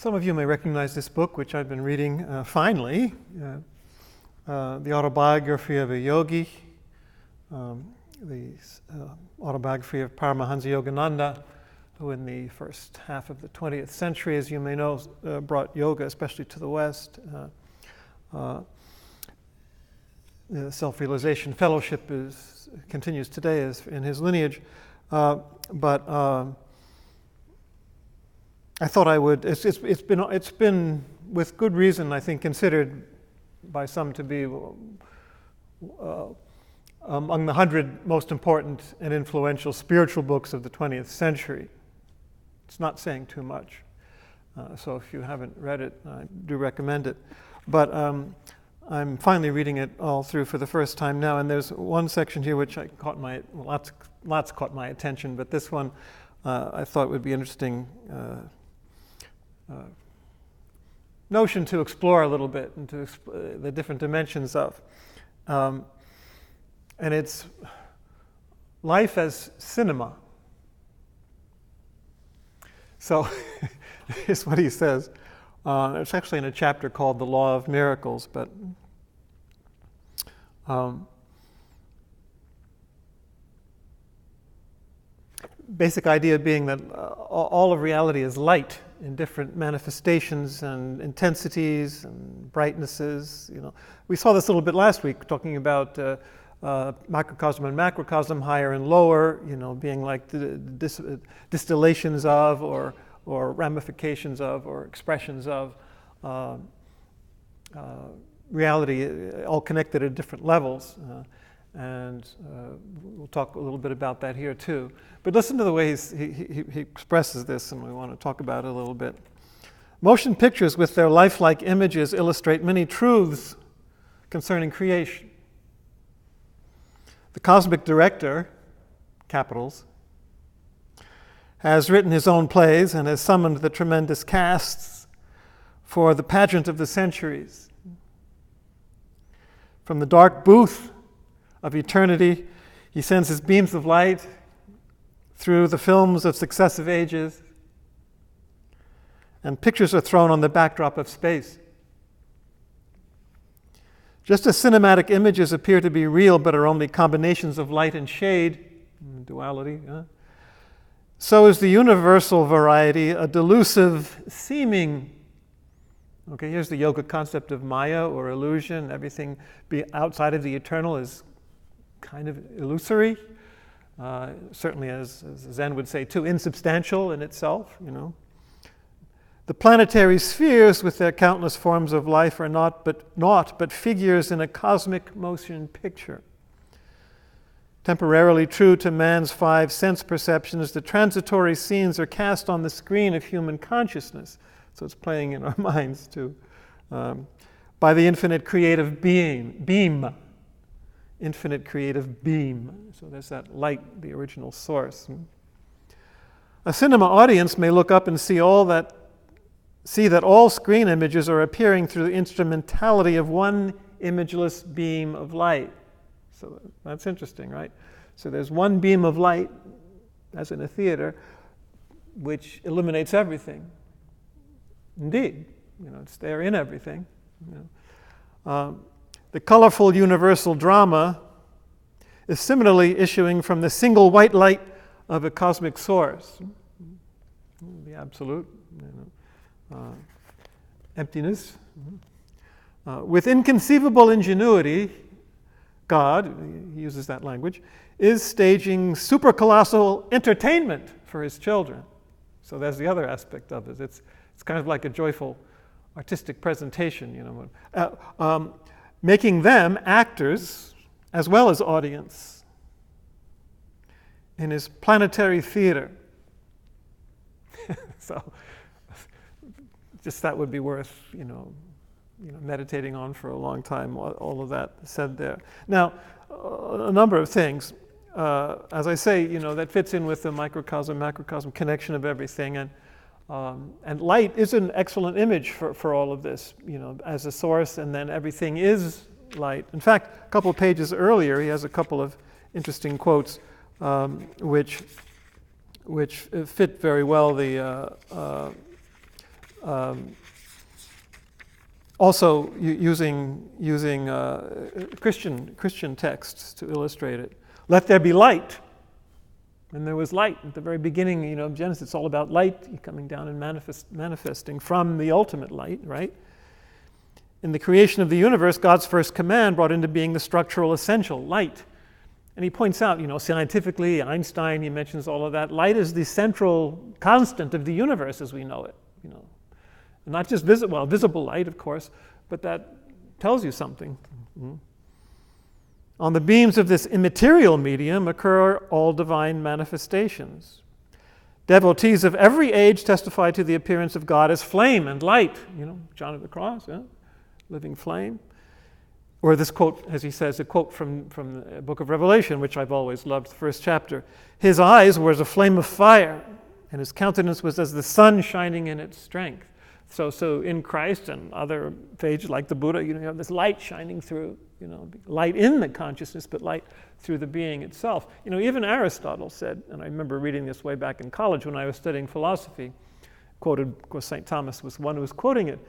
Some of you may recognize this book, which I've been reading finally, The Autobiography of a Yogi, the autobiography of Paramahansa Yogananda, who in the first half of the 20th century, as you may know, brought yoga, especially to the West. The Self-Realization Fellowship continues today as in his lineage, but I thought I would. It's been with good reason, I think, considered by some to be among the 100 most important and influential spiritual books of the 20th century. It's not saying too much, so if you haven't read it, I do recommend it. But I'm finally reading it all through for the first time now, and there's one section here which lots caught my attention, but this one I thought would be interesting. Notion to explore a little bit and to the different dimensions of. And it's life as cinema. So here's what he says. It's actually in a chapter called The Law of Miracles, but basic idea being that all of reality is light in different manifestations and intensities and brightnesses. You know, we saw this a little bit last week, talking about microcosm and macrocosm, higher and lower. You know, being like the distillations of, or ramifications of, or expressions of reality, all connected at different levels. And we'll talk a little bit about that here too. But listen to the way he expresses this, and we want to talk about it a little bit. Motion pictures with their lifelike images illustrate many truths concerning creation. The cosmic director, capitals, has written his own plays and has summoned the tremendous casts for the pageant of the centuries. From the dark booth of eternity, he sends his beams of light through the films of successive ages, and pictures are thrown on the backdrop of space. Just as cinematic images appear to be real but are only combinations of light and shade, duality, so is the universal variety a delusive seeming. Okay, here's the yoga concept of Maya, or illusion. Everything outside of the eternal is kind of illusory, certainly as Zen would say too, insubstantial in itself, you know. The planetary spheres with their countless forms of life are naught but figures in a cosmic motion picture. Temporarily true to man's 5 sense perceptions, the transitory scenes are cast on the screen of human consciousness, so it's playing in our minds too, by the infinite creative beam. Infinite creative beam. So there's that light, the original source. A cinema audience may look up and see that all screen images are appearing through the instrumentality of one imageless beam of light. So that's interesting, right? So there's one beam of light, as in a theater, which illuminates everything. Indeed, you know, it's there in everything. You know. The colorful universal drama is similarly issuing from the single white light of a cosmic source. The absolute, you know, emptiness. With inconceivable ingenuity, God, he uses that language, is staging supercolossal entertainment for his children. So there's the other aspect of it. It's kind of like a joyful artistic presentation, you know. Making them actors as well as audience in his planetary theater. So, just that would be worth, you know, meditating on for a long time. All of that said there. Now, a number of things. As I say, you know, that fits in with the microcosm, macrocosm connection of everything, and light is an excellent image for all of this, you know, as a source, and then everything is light. In fact, a couple of pages earlier, he has a couple of interesting quotes which fit very well the Also using Christian texts to illustrate it. Let there be light. And there was light at the very beginning, of Genesis. It's all about light coming down and manifesting from the ultimate light, right? In the creation of the universe, God's first command brought into being the structural essential, light. And he points out, scientifically, Einstein, he mentions all of that. Light is the central constant of the universe as we know it, Not just visible light, of course, but that tells you something. Mm-hmm. On the beams of this immaterial medium occur all divine manifestations. Devotees of every age testify to the appearance of God as flame and light. John of the Cross, living flame. Or this quote, as he says, a quote from the book of Revelation, which I've always loved, the first chapter. His eyes were as a flame of fire, and his countenance was as the sun shining in its strength. So in Christ and other sages like the Buddha, you have this light shining through, light in the consciousness, but light through the being itself. Even Aristotle said, and I remember reading this way back in college when I was studying philosophy, quoted, of course, St. Thomas was one who was quoting it.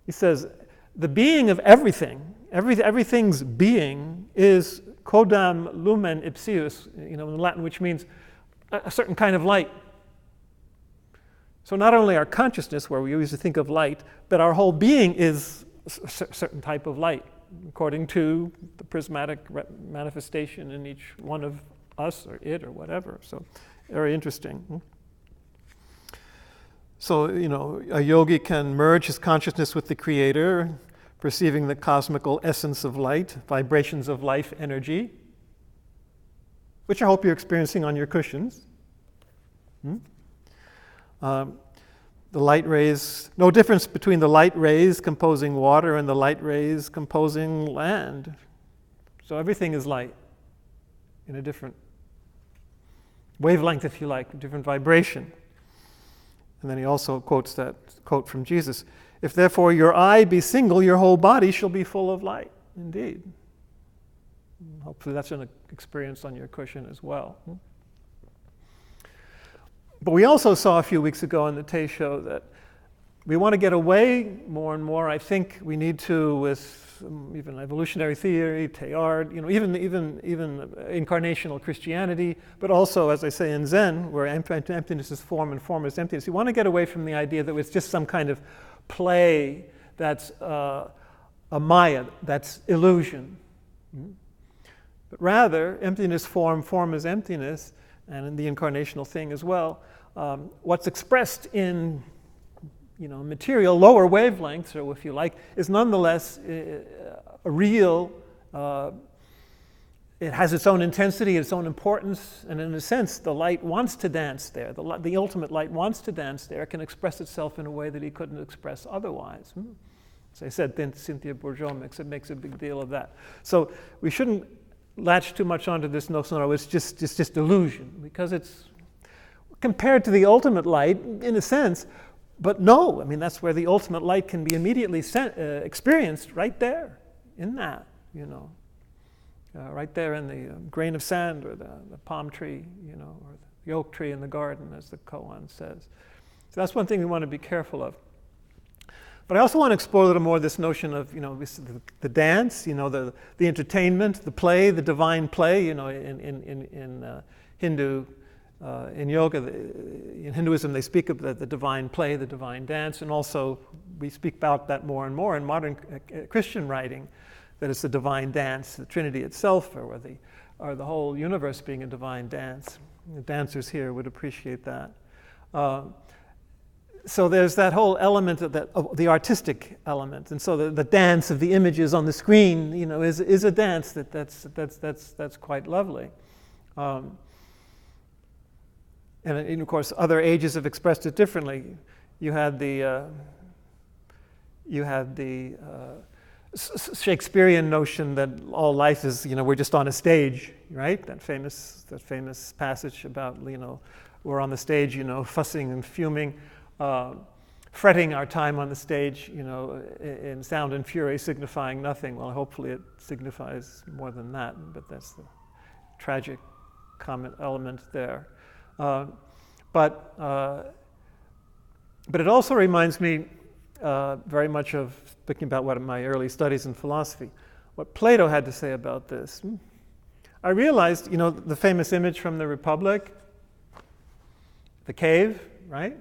He says, the being of everything, everything's being is quodam lumen ipsius, in Latin, which means a certain kind of light. So not only our consciousness, where we usually think of light, but our whole being is a certain type of light, according to the prismatic manifestation in each one of us or it or whatever. So very interesting. So, a yogi can merge his consciousness with the Creator, perceiving the cosmical essence of light, vibrations of life energy, which I hope you're experiencing on your cushions. The light rays, no difference between the light rays composing water and the light rays composing land. So everything is light in a different wavelength, if you like, a different vibration. And then he also quotes that quote from Jesus, if therefore your eye be single, your whole body shall be full of light. Indeed. Hopefully that's an experience on your cushion as well. But we also saw a few weeks ago in the teisho that we want to get away more and more. I think we need to, with even evolutionary theory, teilhard, even incarnational Christianity, but also, as I say, in Zen, where emptiness is form and form is emptiness. We want to get away from the idea that it's just some kind of play that's a maya, that's illusion. But rather, emptiness, form is emptiness, and in the incarnational thing as well. What's expressed in material lower wavelengths, or if you like, is nonetheless a real, it has its own intensity, its own importance, and in a sense the light wants to dance there. The ultimate light wants to dance there. It can express itself in a way that he couldn't express otherwise. As I said, then Cynthia Bourgeois makes a big deal of that. So we shouldn't latch too much onto this notion, it's just illusion, because it's compared to the ultimate light, in a sense, but no, that's where the ultimate light can be immediately experienced right there, in that, right there in the grain of sand or the palm tree, or the oak tree in the garden, as the koan says. So that's one thing we want to be careful of. But I also want to explore a little more this notion of, the dance, the entertainment, the play, the divine play, in Hindu, in yoga, in Hinduism, they speak of the divine play, the divine dance, and also we speak about that more and more in modern Christian writing, that it's the divine dance, the Trinity itself, or the whole universe being a divine dance. The dancers here would appreciate that. So there's that whole element of the artistic element, and so the dance of the images on the screen, is a dance that's quite lovely. And of course, other ages have expressed it differently. You had the Shakespearean notion that all life is, we're just on a stage, right? That famous passage about, we're on the stage, fussing and fuming. Fretting our time on the stage, in sound and fury, signifying nothing. Well, hopefully it signifies more than that, but that's the tragic comment element there. But it also reminds me, very much of thinking about what my early studies in philosophy, what Plato had to say about this. I realized, the famous image from the Republic, the cave, right?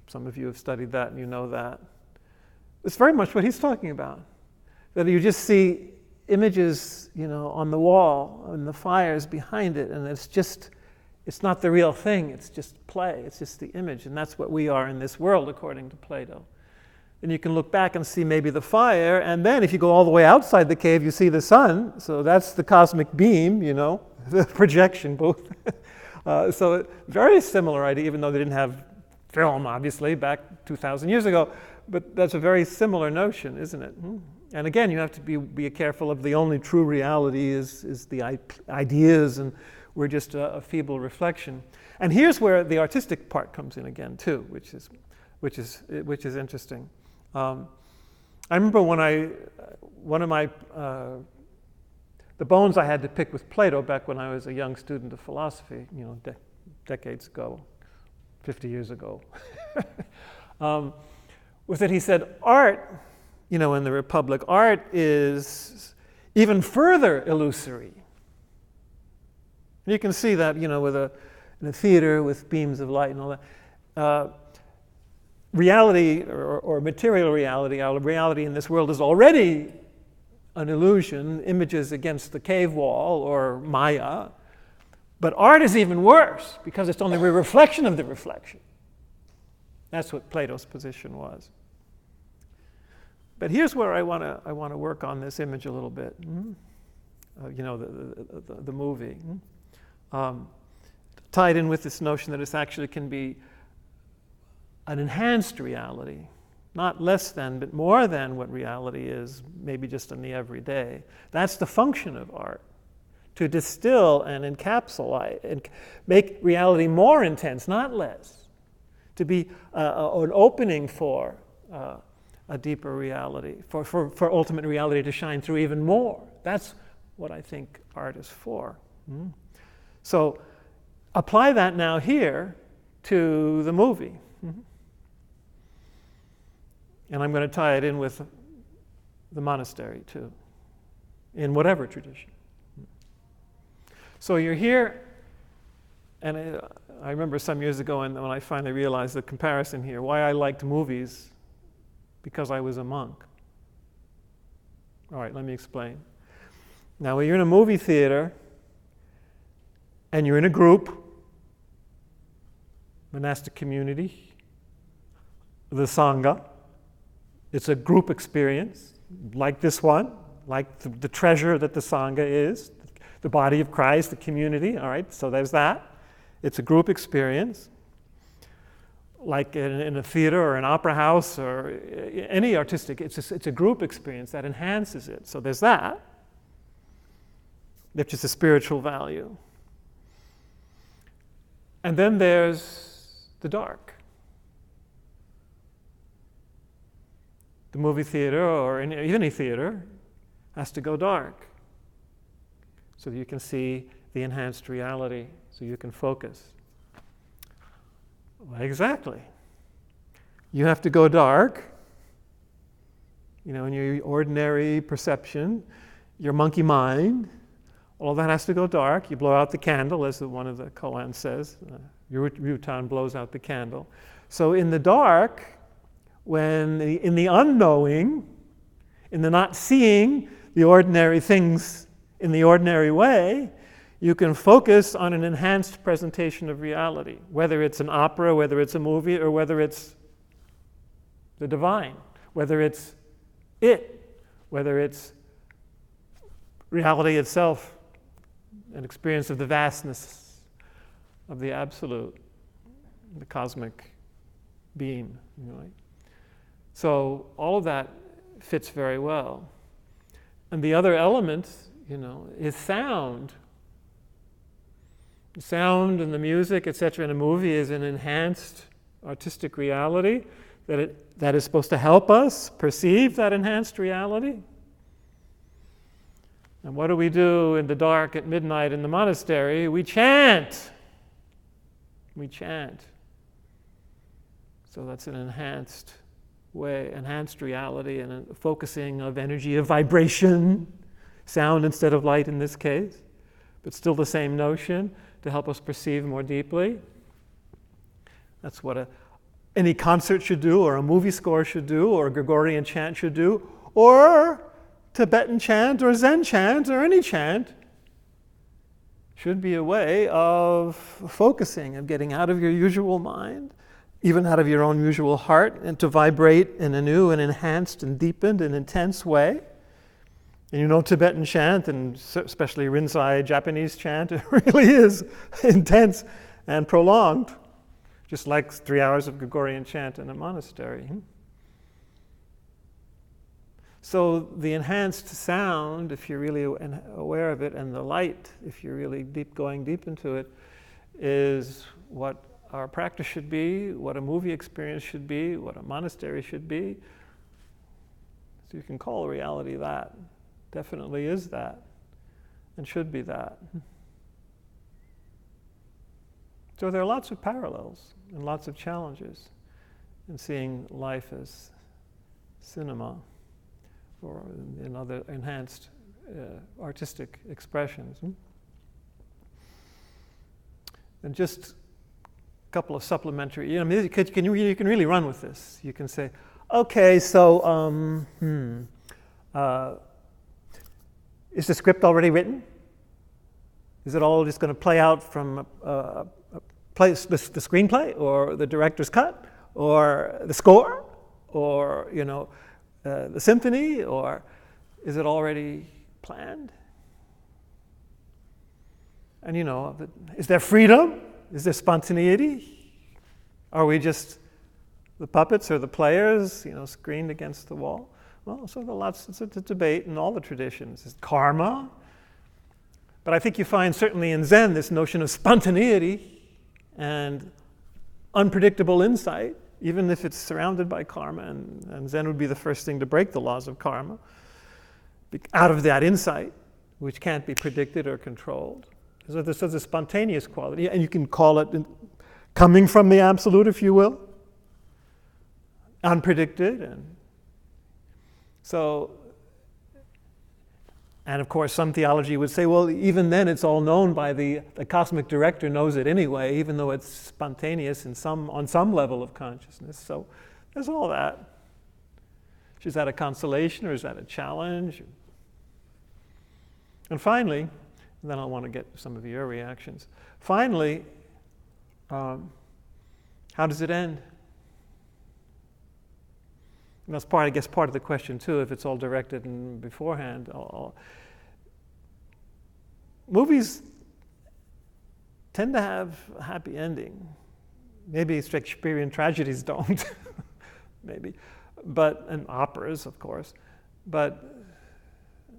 Some of you have studied that and you know that. It's very much what he's talking about. That you just see images, on the wall and the fires behind it, and it's not the real thing, it's just play, it's just the image, and that's what we are in this world according to Plato. And you can look back and see maybe the fire, and then if you go all the way outside the cave, you see the sun, so that's the cosmic beam, the projection booth. So very similar idea, even though they didn't have film, obviously, back 2,000 years ago, but that's a very similar notion, isn't it? And again, you have to be careful of the only true reality is the ideas, and we're just a feeble reflection. And here's where the artistic part comes in again too, which is interesting. I remember one of my the bones I had to pick with Plato back when I was a young student of philosophy, decades ago, 50 years ago, was that he said art, in the Republic, art is even further illusory. And you can see that, in a theater with beams of light and all that. Reality or material reality, our reality in this world is already an illusion, images against the cave wall or Maya. But art is even worse because it's only a reflection of the reflection. That's what Plato's position was. But here's where I want to work on this image a little bit. The movie. Tied in with this notion that it actually can be an enhanced reality, not less than, but more than what reality is, maybe just in the everyday. That's the function of art, to distill and encapsulate and make reality more intense, not less, to be an opening for a deeper reality, for ultimate reality to shine through even more. That's what I think art is for. So apply that now here to the movie. And I'm going to tie it in with the monastery too, in whatever tradition. So you're here, and I remember some years ago when I finally realized the comparison here, why I liked movies, because I was a monk. All right, let me explain. Now, when you're in a movie theater, and you're in a group, monastic community, the Sangha, it's a group experience, like this one, like the treasure that the Sangha is, the body of Christ, the community, all right, so there's that. It's a group experience, like in a theater or an opera house or any artistic, it's a group experience that enhances it. So there's that, which is a spiritual value. And then there's the dark. The movie theater or any theater has to go dark so that you can see the enhanced reality, so you can focus. Well, exactly. You have to go dark, in your ordinary perception, your monkey mind, all that has to go dark. You blow out the candle, as one of the koans says. Rutan blows out the candle. So in the dark, in the unknowing, in the not seeing the ordinary things in the ordinary way, you can focus on an enhanced presentation of reality, whether it's an opera, whether it's a movie, or whether it's the divine, whether it's whether it's reality itself, an experience of the vastness of the absolute, the cosmic beam. So all of that fits very well. And the other element, is sound. Sound and the music, etc., in a movie is an enhanced artistic reality that is supposed to help us perceive that enhanced reality. And what do we do in the dark at midnight in the monastery? We chant. We chant. So that's an enhanced reality, and a focusing of energy, of vibration, sound instead of light in this case, but still the same notion to help us perceive more deeply. That's what any concert should do, or a movie score should do, or a Gregorian chant should do, or Tibetan chant, or Zen chant, or any chant. Should be a way of focusing, of getting out of your usual mind, even out of your own usual heart, and to vibrate in a new and enhanced and deepened and intense way. And you know, Tibetan chant, and especially Rinzai Japanese chant, it really is intense and prolonged, just like 3 hours of Gregorian chant in a monastery. So the enhanced sound, if you're really aware of it, and the light, if you're really going deep into it, is what our practice should be, what a movie experience should be, what a monastery should be. So you can call reality that. Definitely is that, and should be that. So there are lots of parallels and lots of challenges in seeing life as cinema, or in other enhanced artistic expressions. And just a couple of supplementary, you can really run with this. You can say, okay, so is the script already written? Is it all just going to play out from the screenplay, or the director's cut, or the score, or the symphony, or is it already planned? And is there freedom? Is there spontaneity? Are we just the puppets or the players, screened against the wall? Well, so it's a debate in all the traditions. Is karma? But I think you find certainly in Zen this notion of spontaneity and unpredictable insight, even if it's surrounded by karma, and Zen would be the first thing to break the laws of karma, out of that insight, which can't be predicted or controlled. So there's a spontaneous quality, and you can call it coming from the absolute, if you will, unpredicted, and of course some theology would say, well, even then it's all known by the cosmic director knows it anyway, even though it's spontaneous on some level of consciousness. So there's all that. Is that a consolation, or is that a challenge? And finally, and then I want to get some of your reactions. Finally, how does it end? And that's part of the question too, if it's all directed and beforehand. Movies tend to have a happy ending. Maybe Shakespearean tragedies don't, maybe, and operas, of course, but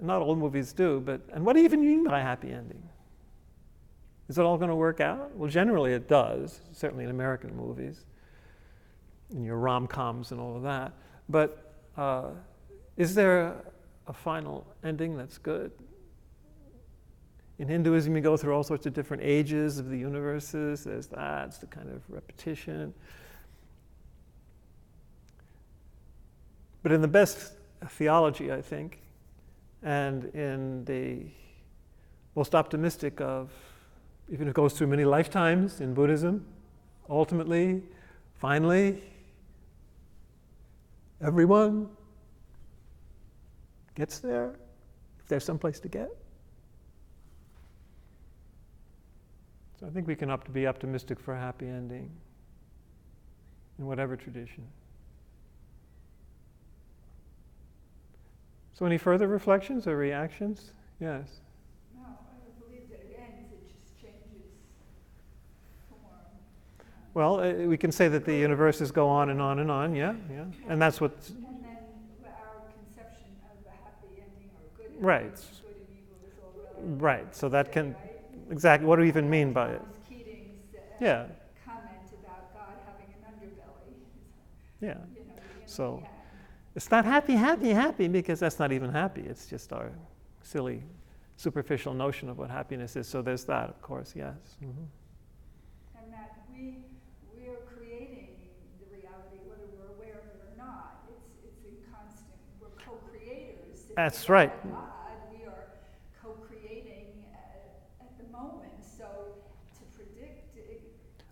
not all movies do. And what do you even mean by happy ending? Is it all going to work out? Well, generally it does, certainly in American movies, in your rom-coms and all of that. But is there a final ending that's good? In Hinduism, you go through all sorts of different ages of the universes. There's that, it's the kind of repetition. But in the best theology, I think, and in the most optimistic of, even if it goes through many lifetimes in Buddhism, ultimately, finally, everyone gets there, if there's some place to get. So I think we can be optimistic for a happy ending in whatever tradition. So any further reflections or reactions? Yes? No, I don't believe that it ends, it just changes form. Well, we can say that the universes go on and on and on, yeah. And that's what... And then our conception of a happy ending or good ending, right. Good and evil is all relative. Right, so that can... Right? Exactly, what do we even mean by it? Keating's Yeah. comment about God having an underbelly. Yeah. So... hand. It's not happy, because that's not even happy. It's just our silly, superficial notion of what happiness is. So there's that, of course, yes. Mm-hmm. And that we are creating the reality, whether we're aware of it or not. It's in constant, we're co-creators. If That's we are right. God, we are co-creating at the moment. So to predict,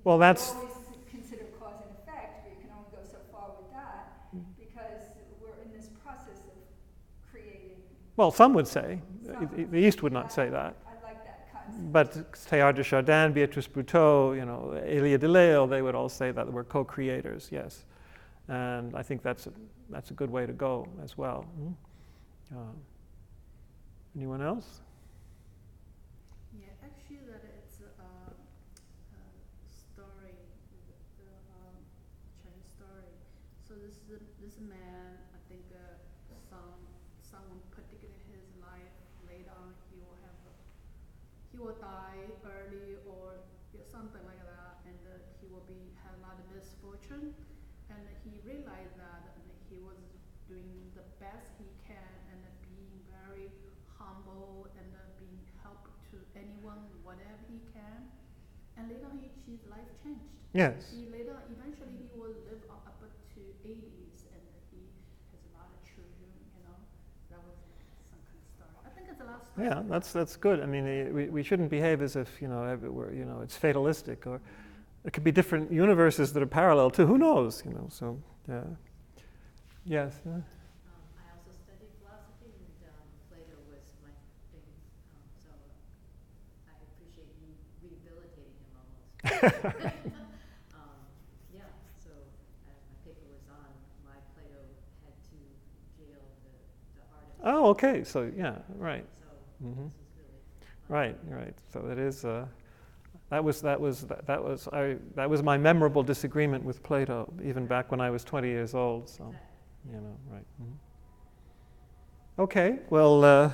Well, you that's always consider cause and effect, but you can only go so far with that because we're in this process of creating. well. Some would say Some. the East would not say that, I like that concept. but Teilhard de Chardin, Beatrice Bruttot, Elia de Leeuw, they would all say that we're co-creators. Yes, and I think that's a good way to go as well. Anyone else? Yeah, actually, that it's a story, the Chinese story. So this man, I think, someone predicted his life later on. He will die early or something like that, and he will have a lot of misfortune. And he realized that he was doing the best he can and being very humble and being help to anyone whatever he can. And later his life changed. Yes. Eventually he will live up to 80s, and he has a lot of children. That was some kind of story. I think it's a last story. Yeah, that's good. I mean, we shouldn't behave as if it's fatalistic, or there could be different universes that are parallel too. Who knows? So yeah. Yes. I also studied philosophy, and Plato was my thing, so I appreciate you rehabilitating him almost. Yeah, so my paper was on why Plato had to jail the artist. Oh, okay. So yeah, right. So Mhm. this is really Right. So it is. That was my memorable disagreement with Plato, even back when I was 20 years old. So, exactly. right. Okay. Well.